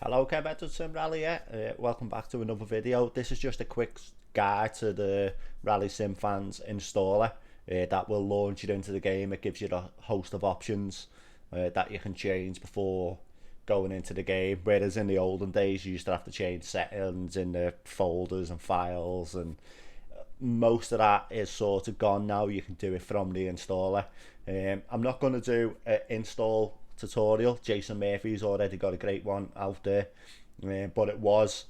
Hello, Kev Sim Rally here. Welcome back to another video. This is just a quick guide to the Rally Sim Fans installer that will launch you into the game. It gives you a host of options that you can change before going into the game, whereas in the olden days you used to have to change settings in the folders and files, and most of that is sort of gone now. You can do it from the installer. I'm not going to do an install tutorial. Jason Murphy's already got a great one out there, but it was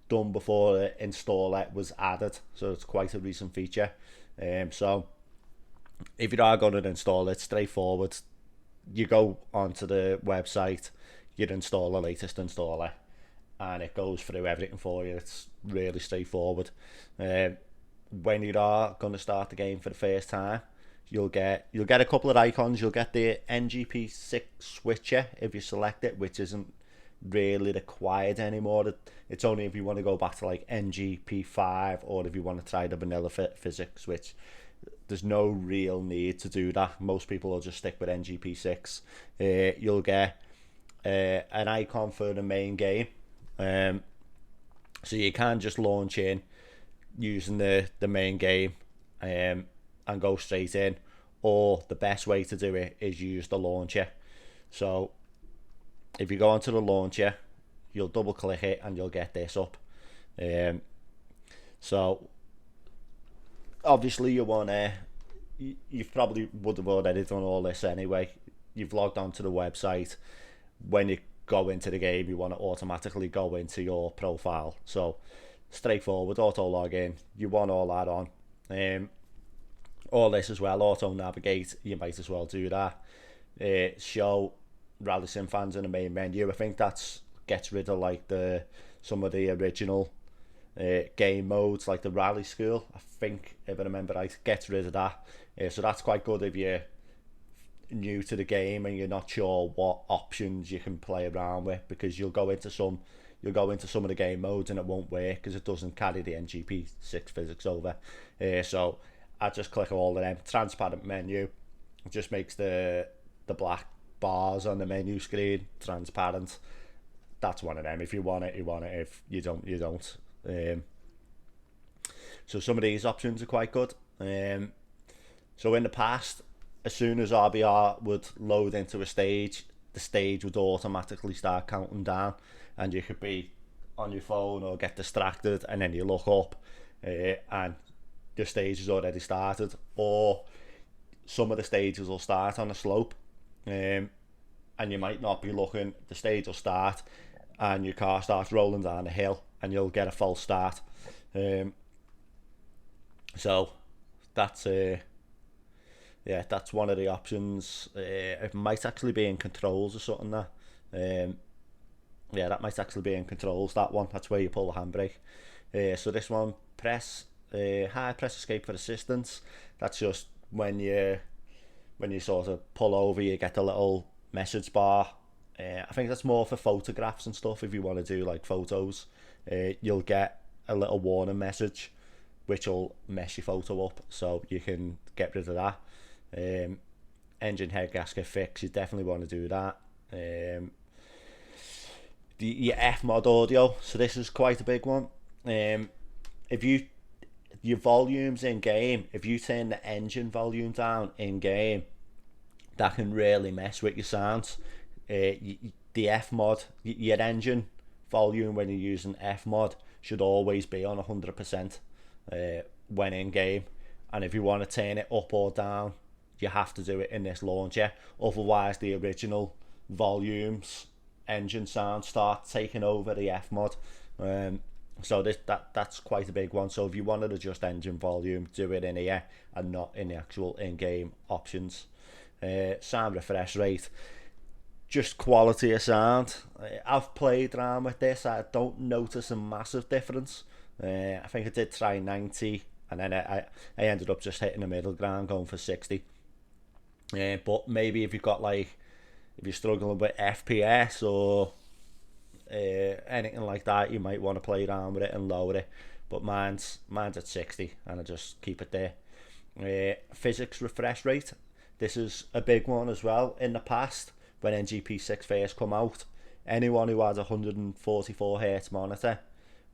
done before the installer was added, so it's quite a recent feature. So if you are going to install it, straightforward. You go onto the website, you install the latest installer, and it goes through everything for you. It's really straightforward. When you are going to start the game for the first time, you'll get a couple of icons. You'll get the NGP6 switcher if you select it, which isn't really required anymore. It's only if you want to go back to like NGP5, or if you want to try the vanilla physics, which there's no real need to do that. Most people will just stick with NGP6. You'll get an icon for the main game, so you can just launch in using the main game and go straight in, or the best way to do it is use the launcher. So if you go onto the launcher, you'll double click it and you'll get this up. So obviously you want to, you probably would have already done all this anyway. You've logged onto the website. When you go into the game, you want to automatically go into your profile. So straightforward, auto login. You want all that on. All this as well, auto navigate. You might as well do that. Show Rally Sim Fans in the main menu. I think that's gets rid of like some of the original game modes, like the Rally School. I think, if I remember right, gets rid of that. So that's quite good if you're new to the game and you're not sure what options you can play around with, because you'll go into some of the game modes and it won't work because it doesn't carry the NGP6 physics over. So I just click all of them. Transparent menu. It just makes the black bars on the menu screen transparent. That's one of them. If you want it, you want it. If you don't, you don't. So some of these options are quite good. So in the past, as soon as RBR would load into a stage, the stage would automatically start counting down, and you could be on your phone or get distracted, and then you look up and the stage has already started. Or some of the stages will start on a slope, and you might not be looking. The stage will start and your car starts rolling down a hill and you'll get a false start. So that's that's one of the options. It might actually be in controls or something there. That might actually be in controls, that one. That's where you pull the handbrake. So this one, press escape for assistance. That's just when you sort of pull over, you get a little message bar. I think that's more for photographs and stuff. If you want to do like photos, you'll get a little warning message which will mess your photo up, so you can get rid of that. Engine head gasket fix, you definitely want to do that. Your FMOD audio, so this is quite a big one. If your volumes in game, if you turn the engine volume down in game, that can really mess with your sounds. The FMOD, your engine volume when you're using FMOD should always be on 100% when in game, and if you want to turn it up or down, you have to do it in this launcher. Otherwise, the original volumes, engine sound start taking over the FMOD. So that's quite a big one. So if you wanted to adjust engine volume, do it in here and not in the actual in-game options. Sound refresh rate, just quality of sound. I've played around with this. I don't notice a massive difference. I think I did try 90, and then I ended up just hitting the middle ground, going for 60. But maybe if you're struggling with FPS or anything like that, you might want to play around with it and lower it. But mine's at 60, and I just keep it there. Physics refresh rate. This is a big one as well. In the past, when NGP6 first come out, anyone who has a 144Hz monitor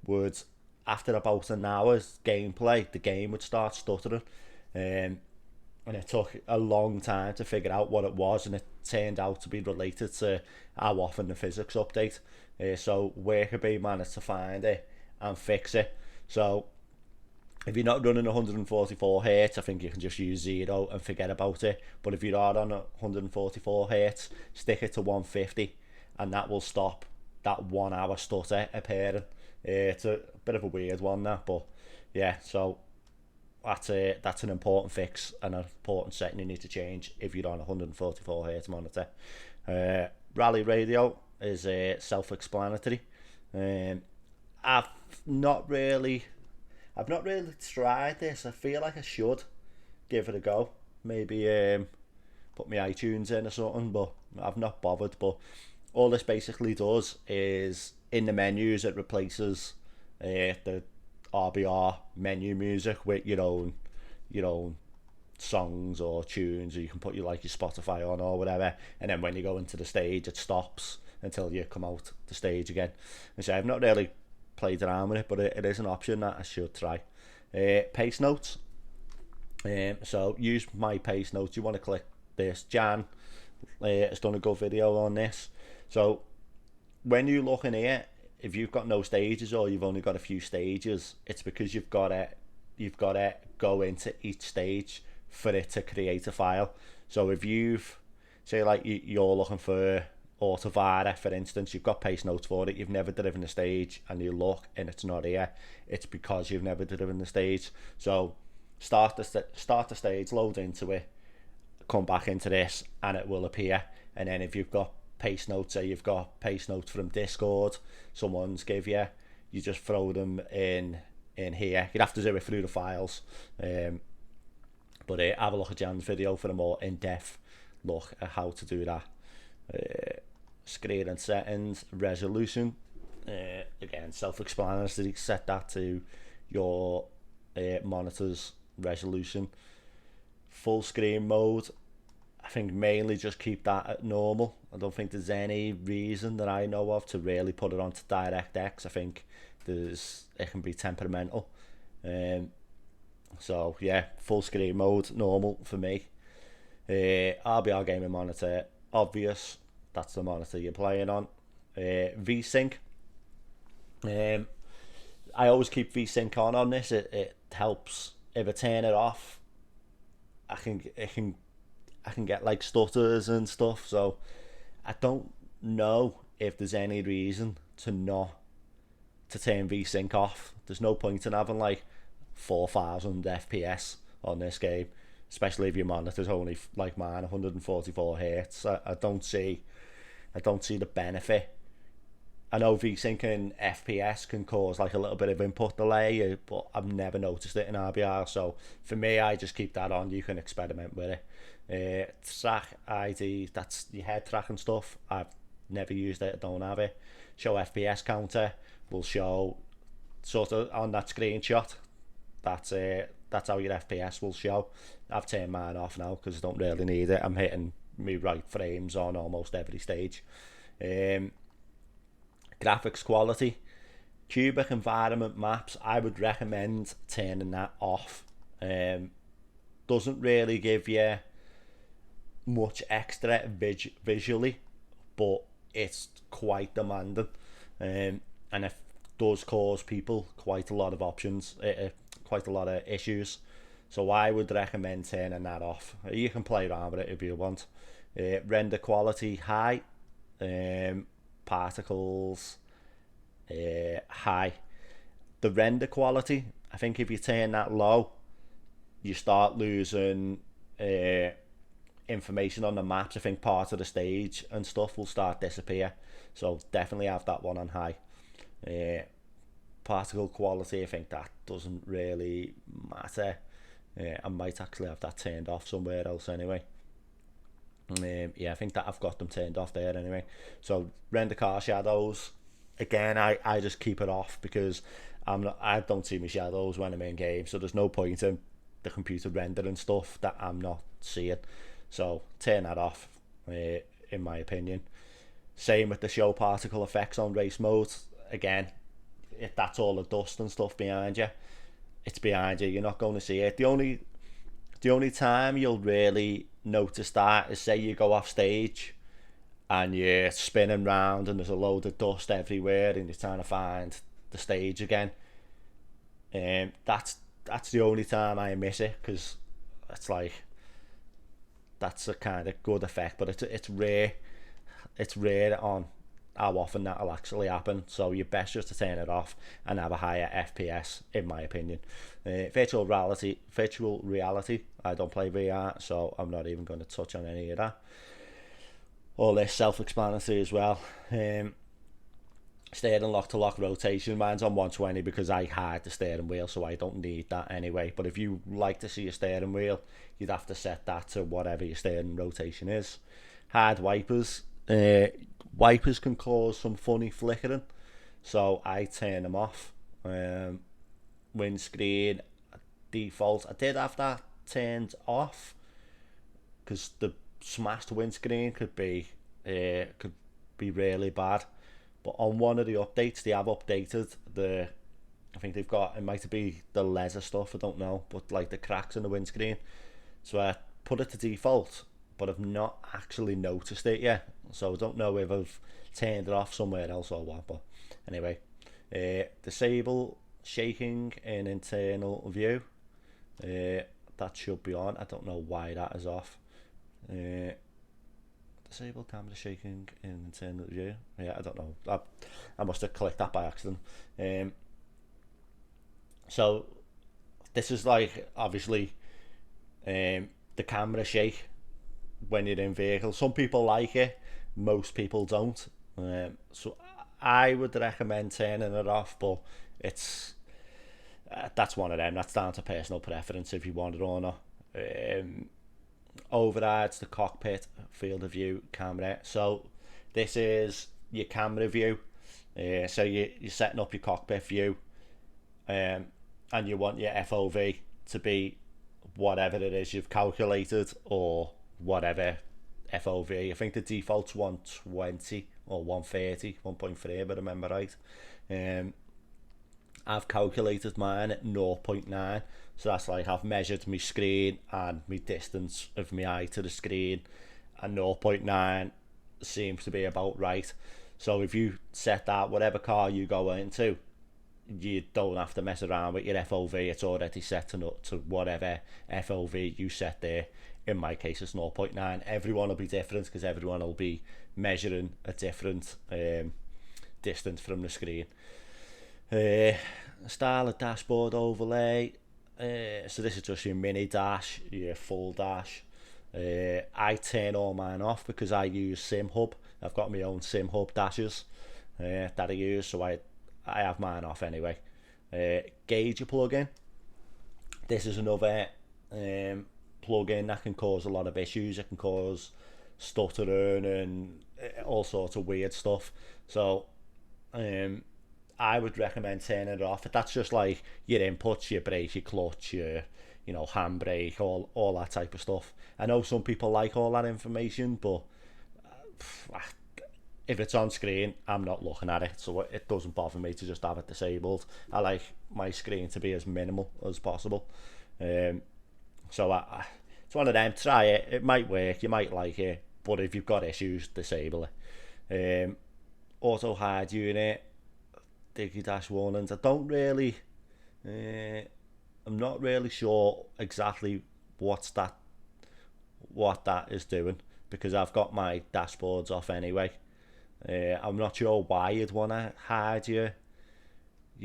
would, after about an hour's gameplay, the game would start stuttering. And it took a long time to figure out what it was, and it turned out to be related to how often the physics update. So AleksiP managed to find it and fix it. So if you're not running 144Hz, I think you can just use 0 and forget about it. But if you are on 144Hz, stick it to 150, and that will stop that 1 hour stutter appearing. It's a bit of a weird one, that, but yeah, so that's an important fix and an important setting you need to change if you're on a 144Hz monitor. Rally radio is self-explanatory. I've not really tried this. I feel like I should give it a go. Maybe put my iTunes in or something, but I've not bothered. But all this basically does is, in the menus, it replaces the RBR menu music with your own songs or tunes, or you can put your Spotify on or whatever, and then when you go into the stage it stops until you come out the stage again. And so I've not really played around with it, but it is an option that I should try. Pace notes. So use my pace notes. You want to click this. Jan has done a good video on this. So when you look in here, if you've got no stages or you've only got a few stages, it's because you've got to go into each stage for it to create a file. So if you've, say like you're looking for Autovara, for instance, you've got pace notes for it, you've never driven the stage, and you look and it's not here, it's because you've never driven the stage. So start the stage, load into it, come back into this, and it will appear. And then if you've got pace notes, say you've got pace notes from Discord, someone's give you, you just throw them in here. You'd have to do it through the files, but have a look at Jan's video for a more in-depth look at how to do that. Screen and settings, resolution, again self-explanatory, set that to your monitor's resolution. Full screen mode, I think mainly just keep that at normal. I don't think there's any reason that I know of to really put it onto DirectX. I think it can be temperamental. So yeah, full screen mode, normal for me. RBR gaming monitor, obvious, that's the monitor you're playing on. Vsync, I always keep Vsync on this. It helps. If I turn it off, I can get like stutters and stuff. So I don't know if there's any reason to turn Vsync off. There's no point in having like 4,000 FPS on this game, especially if your monitor's only like mine, 144Hz. I don't see the benefit. I know Vsync and FPS can cause like a little bit of input delay, but I've never noticed it in RBR. So for me, I just keep that on. You can experiment with it. Track ID, that's your head tracking stuff. I've never used it, I don't have it. Show FPS counter will show sort of on that screenshot. That's how your FPS will show. I've turned mine off now because I don't really need it. I'm hitting me right frames on almost every stage. Graphics quality, cubic environment maps, I would recommend turning that off. Doesn't really give you much extra visually, but it's quite demanding, and it does cause people quite a lot of options, quite a lot of issues. So I would recommend turning that off. You can play around with it if you want. Render quality high, particles high. The render quality, I think if you turn that low, you start losing information on the maps. I think part of the stage and stuff will start disappear. So definitely have that one on high. Particle quality, I think that doesn't really matter. I might actually have that turned off somewhere else anyway. Yeah, I think that I've got them turned off there anyway. So render car shadows, again, I just keep it off because I don't see my shadows when I'm in game, so there's no point in the computer rendering stuff that I'm not seeing. So turn that off, in my opinion. Same with the show particle effects on race mode. Again, if that's all the dust and stuff behind you, it's behind you. You're not going to see it. The only time you'll really notice that is, say you go off stage and you're spinning round and there's a load of dust everywhere and you're trying to find the stage again. That's the only time I miss it, because it's like, that's a kind of good effect, but it's rare. It's rare on how often that'll actually happen. So you're best just to turn it off and have a higher FPS, in my opinion. Virtual reality. I don't play VR, so I'm not even going to touch on any of that. All this self-explanatory as well. Steering lock-to-lock rotation, mine's on 120 because I hide the steering wheel, so I don't need that anyway. But if you like to see a steering wheel, you'd have to set that to whatever your steering rotation is. Hard wipers. Wipers can cause some funny flickering, so I turn them off. Windscreen default, I did have that turned off because the smashed windscreen could be really bad. But on one of the updates, they have updated I think they've got, it might be the leather stuff, I don't know, but like the cracks in the windscreen. So I put it to default, but I've not actually noticed it yet. So I don't know if I've turned it off somewhere else or what. But anyway, disable shaking in internal view. That should be on. I don't know why that is off. Disable camera shaking in internal view. Yeah, I don't know. I must have clicked that by accident. So this is like, obviously, the camera shake when you're in vehicle. Some people like it, most people don't. So I would recommend turning it off, but it's that's one of them. That's down to personal preference if you want it or not. Overrides the cockpit field of view camera. So this is your camera view. So you're setting up your cockpit view, and you want your FOV to be whatever it is you've calculated, or whatever FOV. I think the default's 120 or 130, 1.3 if I remember right. I've calculated mine at 0.9, so that's like I've measured my screen and my distance of my eye to the screen, and 0.9 seems to be about right. So if you set that, whatever car you go into, you don't have to mess around with your FOV. It's already set to whatever FOV you set there. In my case, it's 0.9. Everyone will be different because everyone will be measuring a different distance from the screen. Style of dashboard overlay. So this is just your mini dash, your full dash. I turn all mine off because I use SimHub. I've got my own SimHub dashes that I use, so I have mine off anyway. Gauge plugin. This is another plugin that can cause a lot of issues. It can cause stuttering and all sorts of weird stuff. So I would recommend turning it off. That's just like your inputs, your brake, your clutch, your handbrake, all that type of stuff. I know some people like all that information, but if it's on screen, I'm not looking at it, so it doesn't bother me to just have it disabled. I like my screen to be as minimal as possible. So it's one of them. Try it. It might work. You might like it, but if you've got issues, disable it. Auto hide unit, Digi dash warnings. I don't really. I'm not really sure exactly what that is doing, because I've got my dashboards off anyway. I'm not sure why you'd want to hide your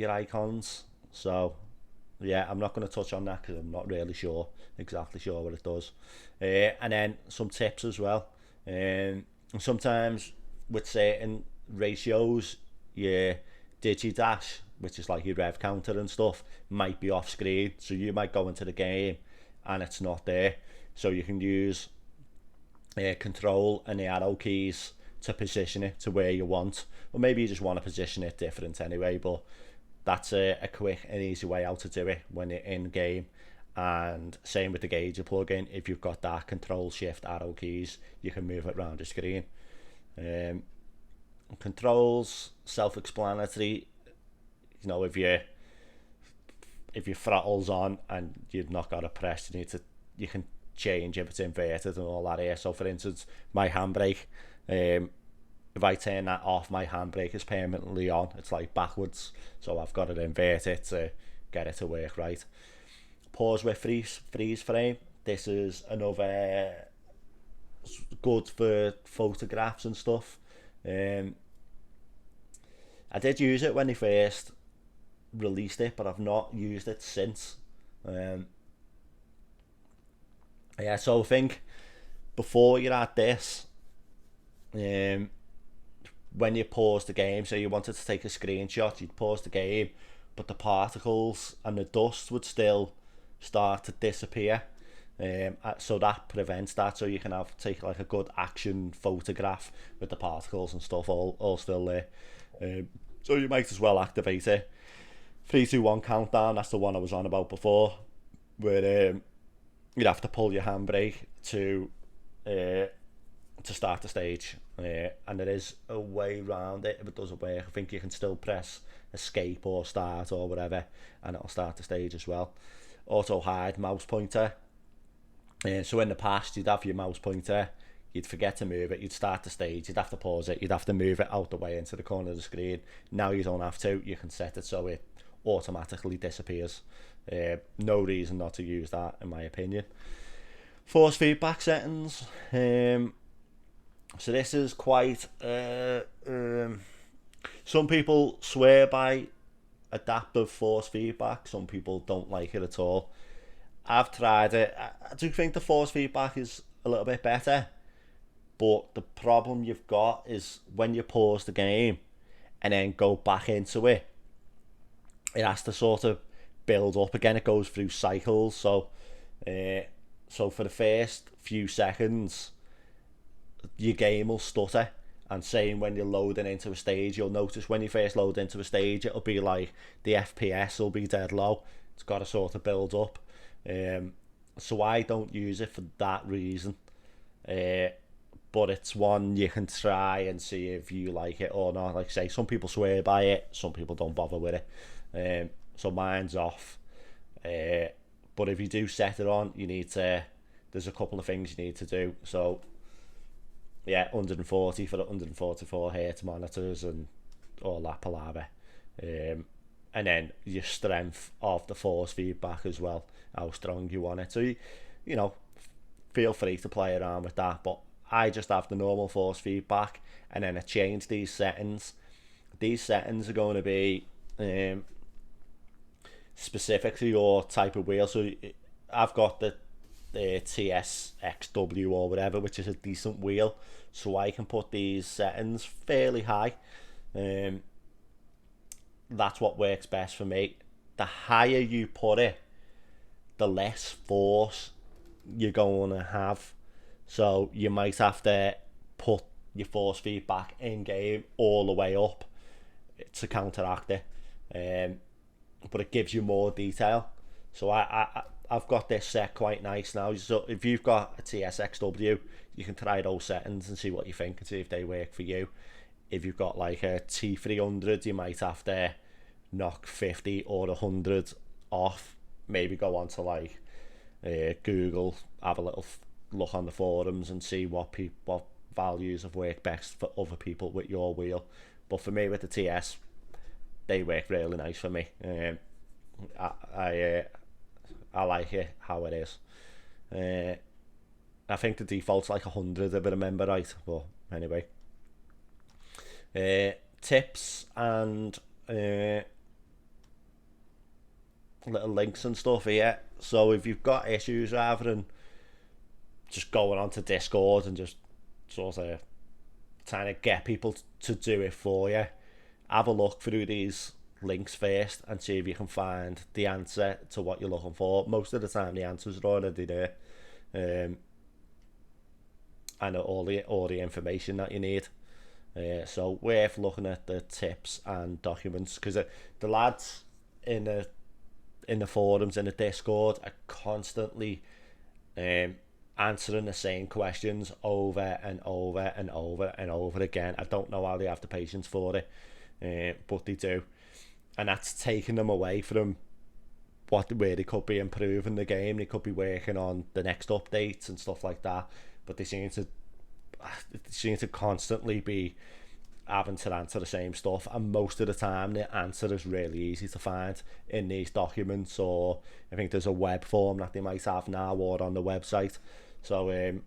icons. So yeah, I'm not going to touch on that because I'm not really exactly sure what it does. And then some tips as well. Sometimes with certain ratios, your digidash, which is like your rev counter and stuff, might be off screen. So you might go into the game and it's not there. So you can use control and the arrow keys to position it to where you want, or maybe you just want to position it different anyway. But that's a quick and easy way out to do it when you're in game. And same with the gauge plugin. If you've got that control shift arrow keys, you can move it around the screen. Controls, self-explanatory. You know, if your throttle's on and you've not got a press, you can change if it's inverted and all that here. So for instance, my handbrake, if I turn that off, my handbrake is permanently on. It's like backwards, so I've got to invert it to get it to work right. Pause with freeze frame. This is another good for photographs and stuff. I did use it when they first released it, but I've not used it since. Yeah, so I think before you add this, when you pause the game, so you wanted to take a screenshot, you'd pause the game, but the particles and the dust would still start to disappear. So that prevents that, so you can take like a good action photograph with the particles and stuff all still there. So you might as well activate it. 3, 2, 1 countdown, that's the one I was on about before, where you'd have to pull your handbrake to start the stage, and there is a way around it if it doesn't work. I think you can still press escape or start or whatever, and it'll start the stage as well. Auto hide mouse pointer. So in the past, you'd have your mouse pointer, you'd forget to move it, you'd start the stage, you'd have to pause it, you'd have to move it out the way into the corner of the screen. Now you don't have to. You can set it so it automatically disappears. No reason not to use that, in my opinion. Force feedback settings. So this is quite some people swear by adaptive force feedback, some people don't like it at all. I've tried it. I do think the force feedback is a little bit better, but the problem you've got is when you pause the game and then go back into it, it has to sort of build up again. It goes through cycles. So for the first few seconds, your game will stutter, and same when you're loading into a stage. You'll notice when you first load into a stage, it'll be like the FPS will be dead low. It's got to sort of build up. So I don't use it for that reason, but it's one you can try and see if you like it or not. Like I say, some people swear by it, some people don't bother with it. So mine's off, but if you do set it on, you need to, there's a couple of things you need to do. So yeah, 140 for the 144 Hz monitors and all that palaver, and then your strength of the force feedback as well, how strong you want it. So you know, feel free to play around with that, but I just have the normal force feedback, and then I change these settings. These settings are going to be specific to your type of wheel. So I've got the TSXW or whatever, which is a decent wheel, so I can put these settings fairly high. That's what works best for me. The higher you put it, the less force you're going to have. So you might have to put your force feedback in game all the way up to counteract it, but it gives you more detail. So I've got this set quite nice now. So if you've got a TSXW, you can try those settings and see what you think and see if they work for you. If you've got like a T300, you might have to knock 50 or 100 off. Maybe go on to like Google, have a little look on the forums and see what values have worked best for other people with your wheel. But for me with the TS, they work really nice for me. I like it how it is. I think the default's like 100 if I remember right, but anyway. Tips and little links and stuff here. So if you've got issues, rather than just going onto Discord and just sort of trying to get people to do it for you, have a look through these links first and see if you can find the answer to what you're looking for. Most of the time the answers are already there, and all the information that you need. So worth looking at the tips and documents, because the lads in the forums, in the Discord, are constantly answering the same questions over and over and over and over again. I don't know how they have the patience for it, but they do, and that's taking them away from where they could be improving the game. They could be working on the next updates and stuff like that, but they seem to constantly be having to answer the same stuff, and most of the time the answer is really easy to find in these documents, or I think there's a web form that they might have now or on the website. So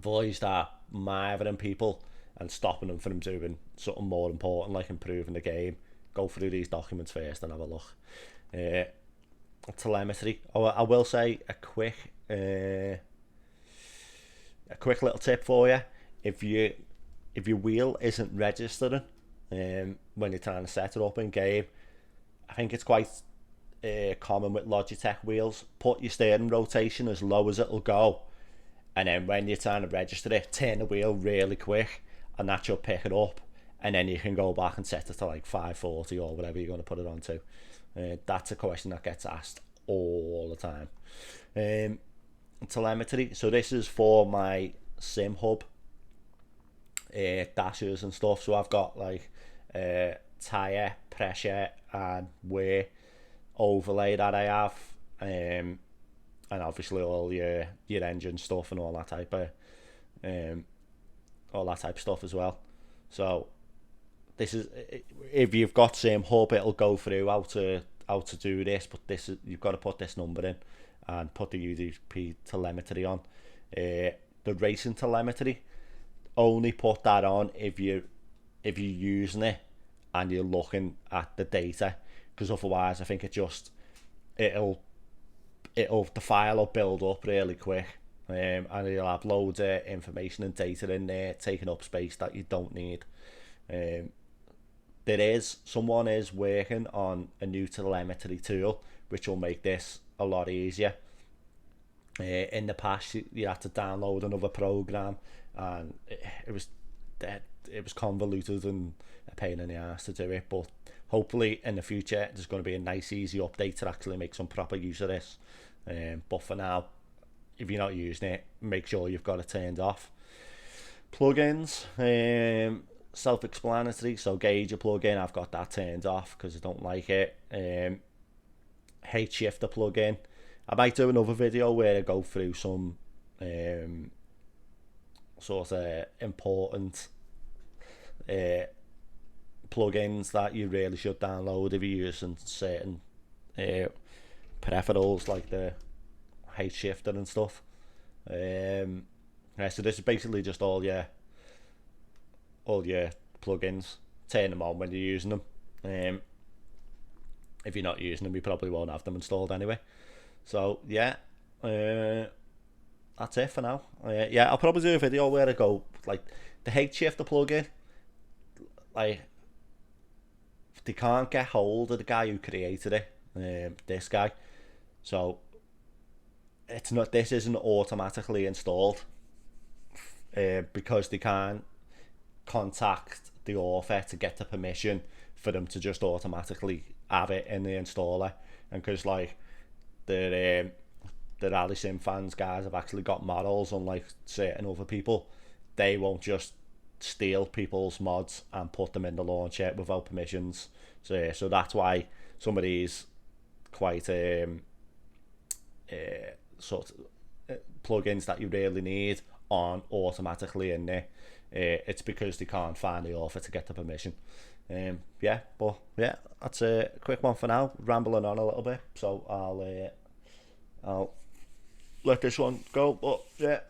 boys that marveling people and stopping them from doing something more important like improving the game, go through these documents first and have a look. Telemetry. I will say a quick little tip for you. If your wheel isn't registering when you're trying to set it up in game, I think it's quite common with Logitech wheels. Put your steering rotation as low as it'll go, and then when you're trying to register it, turn the wheel really quick, and that should pick it up, and then you can go back and set it to like 540 or whatever you're going to put it onto. That's a question that gets asked all the time. Telemetry. So this is for my sim hub dashers and stuff. So I've got like tire pressure and wear overlay that I have, and obviously all your engine stuff and all that type of stuff as well. So this is, if you've got sim hub, it'll go through how to do this, but this is, you've got to put this number in and put the UDP telemetry on. The racing telemetry, only put that on if you're using it and you're looking at the data, because otherwise I think the file will build up really quick, and you'll have loads of information and data in there taking up space that you don't need. Someone is working on a new telemetry tool which will make this a lot easier. In the past you had to download another program, and it was convoluted and a pain in the ass to do it, but hopefully in the future there's going to be a nice easy update to actually make some proper use of this. But for now, if you're not using it, make sure you've got it turned off. Plugins, self-explanatory. So gauge a plugin, I've got that turned off because I don't like it. Th8 Shifter plugin, I might do another video where I go through some sort of important plugins that you really should download if you're using certain peripherals like the Th8 Shifter and stuff. So this is basically just all your plugins. Turn them on when you're using them. If you're not using them, you probably won't have them installed anyway. So yeah, that's it for now. Yeah, I'll probably do a video where I go like the Th8 Shifter plugin. Like, they can't get hold of the guy who created it, this guy. So this isn't automatically installed because they can't contact the author to get the permission for them to just automatically have it in the installer. And because like the Rally Sim Fans guys have actually got models, unlike certain other people, they won't just steal people's mods and put them in the launcher without permissions. So that's why some of these quite sort of plugins that you really need aren't automatically in there. It's because they can't find the author to get the permission. Yeah, but yeah, that's a quick one for now. Rambling on a little bit, so I'll let this one go. But yeah,